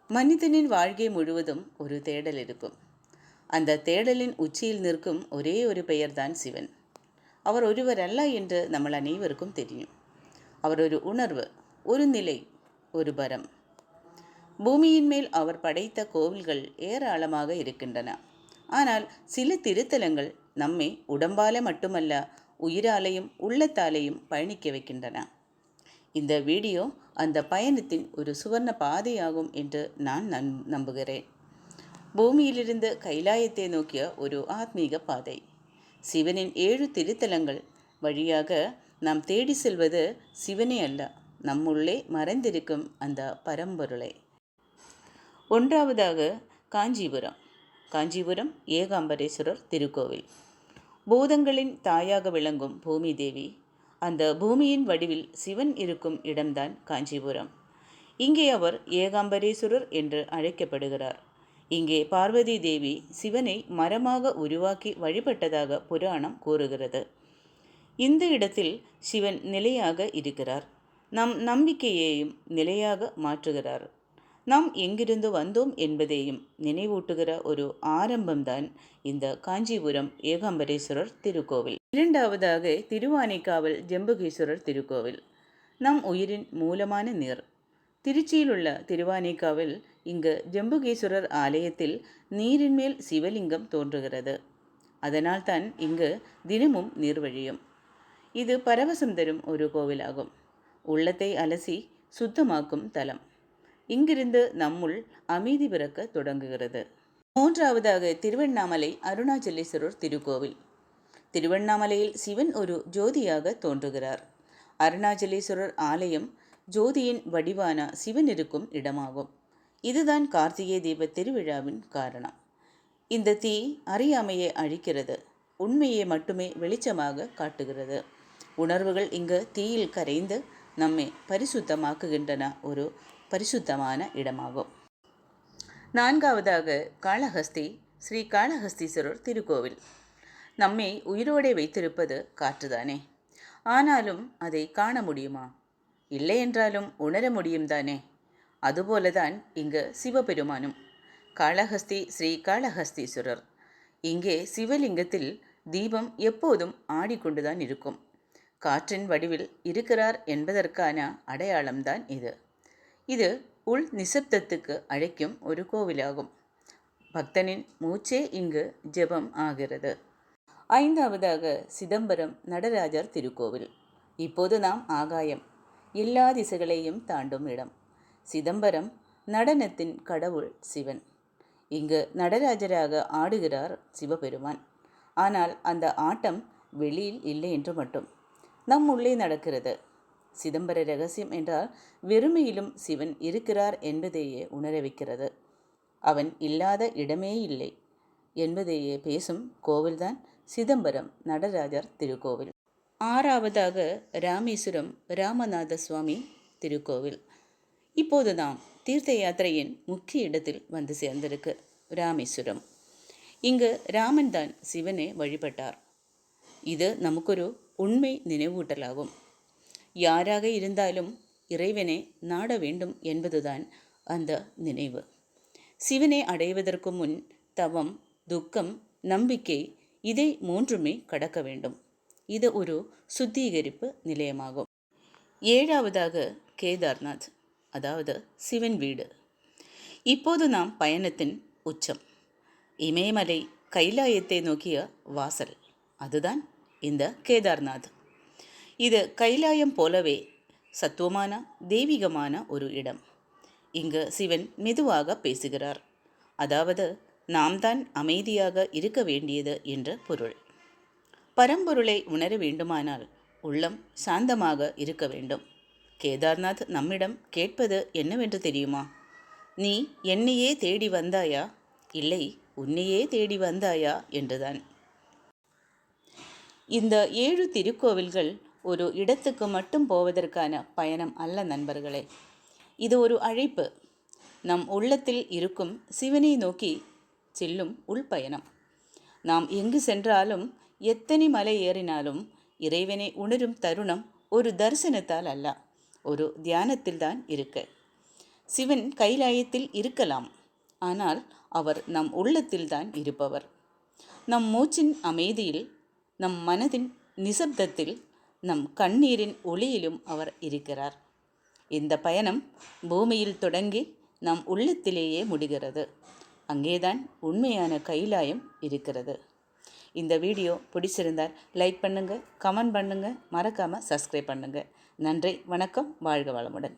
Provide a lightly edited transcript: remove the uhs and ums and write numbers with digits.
மனிதனின் வாழ்க்கை முழுவதும் ஒரு தேடல் இருக்கும். அந்த தேடலின் உச்சியில் நிற்கும் ஒரே ஒரு பெயர்தான் சிவன். அவர் ஒருவர் அல்ல என்று நம்ம அனைவருக்கும் தெரியும். அவர் ஒரு உணர்வு, ஒரு நிலை, ஒரு பரம். பூமியின் மேல் அவர் படைத்த கோவில்கள் ஏராளமாக இருக்கின்றன. ஆனால் சில திருத்தலங்கள் நம்மை உடம்பால மட்டுமல்ல, உயிராலையும் உள்ளத்தாலையும் பயணிக்க வைக்கின்றன. இந்த வீடியோ அந்த பயணத்தின் ஒரு சுவர்ண பாதையாகும் என்று நான் நம்புகிறேன். பூமியிலிருந்து கைலாயத்தை நோக்கிய ஒரு ஆத்மீக பாதை. சிவனின் 7 திருத்தலங்கள் வழியாக நாம் தேடி செல்வது சிவனே அல்ல, நம்முள்ளே மறைந்திருக்கும் அந்த பரம்பொருளை. ஒன்றாவதாக காஞ்சிபுரம். காஞ்சிபுரம் ஏகாம்பரேஸ்வரர் திருக்கோவில். பூதங்களின் தாயாக விளங்கும் பூமி தேவி. அந்த பூமியின் வடிவில் சிவன் இருக்கும் இடம்தான் காஞ்சிபுரம். இங்கே அவர் ஏகாம்பரேஸ்வரர் என்று அழைக்கப்படுகிறார். இங்கே பார்வதி தேவி சிவனை மரமாக உருவாக்கி வழிபட்டதாக புராணம் கூறுகிறது. இந்த இடத்தில் சிவன் நிலையாக இருக்கிறார். நம் நம்பிக்கையையும் நிலையாக மாற்றுகிறார். நாம் எங்கிருந்து வந்தோம் என்பதையும் நினைவூட்டுகிற ஒரு ஆரம்பம்தான் இந்த காஞ்சிபுரம் ஏகாம்பரேஸ்வரர் திருக்கோவில். இரண்டாவதாக திருவானைக்காவல் ஜம்புகேஸ்வரர் திருக்கோவில். நம் உயிரின் மூலமான நீர். திருச்சியில் உள்ள திருவானைக்காவல் இங்கு ஜம்புகேஸ்வரர் ஆலயத்தில் நீரின் மேல் சிவலிங்கம் தோன்றுகிறது. அதனால்தான் இங்கு தினமும் நீர் வழியும். இது பரவசம் தரும் ஒரு கோவிலாகும். உள்ளத்தை அலசி சுத்தமாக்கும் தலம். இங்கிருந்து நம்முள் அமைதி பிறக்க தொடங்குகிறது. மூன்றாவதாக திருவண்ணாமலை அருணாச்சலேஸ்வரர் திருக்கோவில். திருவண்ணாமலையில் சிவன் ஒரு ஜோதியாக தோன்றுகிறார். அருணாச்சலேஸ்வரர் ஆலயம் ஜோதியின் வடிவான சிவன் இருக்கும் இடமாகும். இதுதான் கார்த்திகை தீப திருவிழாவின் காரணம். இந்த தீ அறியாமையை அழிக்கிறது, உண்மையை மட்டுமே வெளிச்சமாக காட்டுகிறது. உணர்வுகள் இங்கு தீயில் கரைந்து நம்மை பரிசுத்தமாக்குகின்றன. ஒரு பரிசுத்தமான இடமாகும். நான்காவதாக காளஹஸ்தி ஸ்ரீ காளஹஸ்தீஸ்வரர் திருக்கோவில். நம்மை உயிரோடே வைத்திருப்பது காற்றுதானே. ஆனாலும் அதை காண முடியுமா? இல்லை என்றாலும் உணர முடியும் தானே. அதுபோலதான் இங்கு சிவபெருமானும். காளஹஸ்தி ஸ்ரீ காளஹஸ்தீஸ்வரர். இங்கே சிவலிங்கத்தில் தீபம் எப்போதும் ஆடிக்கொண்டுதான் இருக்கும். காற்றின் வடிவில் இருக்கிறார் என்பதற்கான அடையாளம்தான் இது. இது உள் நிசப்தத்துக்கு அழைக்கும் ஒரு கோவிலாகும். பக்தனின் மூச்சே இங்கு ஜெபம் ஆகிறது. ஐந்தாவதாக சிதம்பரம் நடராஜர் திருக்கோவில். இப்போது நாம் ஆகாயம், எல்லா திசைகளையும் தாண்டும் இடம். சிதம்பரம் நடனத்தின் கடவுள் சிவன். இங்கு நடராஜராக ஆடுகிறார் சிவபெருமான். ஆனால் அந்த ஆட்டம் வெளியில் இல்லை என்று மட்டும் நம் உள்ளே நடக்கிறது. சிதம்பர ரகசியம் என்றால் வெறுமையிலும் சிவன் இருக்கிறார் என்பதையே உணர வைக்கிறது. அவன் இல்லாத இடமே இல்லை என்பதையே பேசும் கோவில்தான் சிதம்பரம் நடராஜர் திருக்கோவில். ஆறாவதாக ராமேஸ்வரம் ராமநாத சுவாமி திருக்கோவில். இப்போது நாம் தீர்த்த யாத்திரையின் முக்கிய இடத்தில் வந்து சேர்ந்திருக்கு ராமேஸ்வரம். இங்கு ராமன் தான் சிவனை வழிபட்டார். இது நமக்கொரு உண்மை நினைவூட்டலாகும். யாராக இருந்தாலும் இறைவனை நாட வேண்டும் என்பதுதான் அந்த நினைவு. சிவனை அடைவதற்கு முன் தவம், துக்கம், நம்பிக்கை, இதை மூன்றுமே கடக்க வேண்டும். இது ஒரு சுத்திகரிப்பு நிலையமாகும். ஏழாவதாக கேதார்நாத், அதாவது சிவன் வீடு. இப்போது நாம் பயணத்தின் உச்சம். இமயமலை கைலாயத்தை நோக்கிய வாசல். அதுதான் இந்த கேதார்நாத். இது கைலாயம் போலவே சத்துவமான தெய்வீகமான ஒரு இடம். இங்கு சிவன் மெதுவாக பேசுகிறார். அதாவது நாம் தான் அமைதியாக இருக்க வேண்டியது என்ற பொருள். பரம்பொருளை உணர வேண்டுமானால் உள்ளம் சாந்தமாக இருக்க வேண்டும். கேதார்நாத் நம்மிடம் கேட்பது என்னவென்று தெரியுமா? நீ என்னையே தேடி வந்தாயா, இல்லை உன்னையே தேடி வந்தாயா என்றுதான். இந்த 7 திருக்கோவில்கள் ஒரு இடத்துக்கு மட்டும் போவதற்கான பயணம் அல்ல நண்பர்களே. இது ஒரு அழைப்பு. நம் உள்ளத்தில் இருக்கும் சிவனை நோக்கி செல்லும் உள்பயணம். நாம் எங்கு சென்றாலும், எத்தனை மலை ஏறினாலும் இறைவனை உணரும் தருணம் ஒரு தரிசனத்தால் அல்ல, ஒரு தியானத்தில் தான் இருக்கு. சிவன் கைலாயத்தில் இருக்கலாம், ஆனால் அவர் நம் உள்ளத்தில்தான் இருப்பவர். நம் மூச்சின் அமைதியில், நம் மனதின் நிசப்தத்தில், நம் கண்ணீரின் ஒளியிலும் அவர் இருக்கிறார். இந்த பயணம் பூமியில் தொடங்கி நம் உள்ளத்திலேயே முடிகிறது. அங்கேதான் உண்மையான கைலாயம் இருக்கிறது. இந்த வீடியோ பிடிச்சிருந்தால் லைக் பண்ணுங்கள், கமெண்ட் பண்ணுங்கள், மறக்காமல் சப்ஸ்கிரைப் பண்ணுங்கள். நன்றி, வணக்கம், வாழ்க வளமுடன்.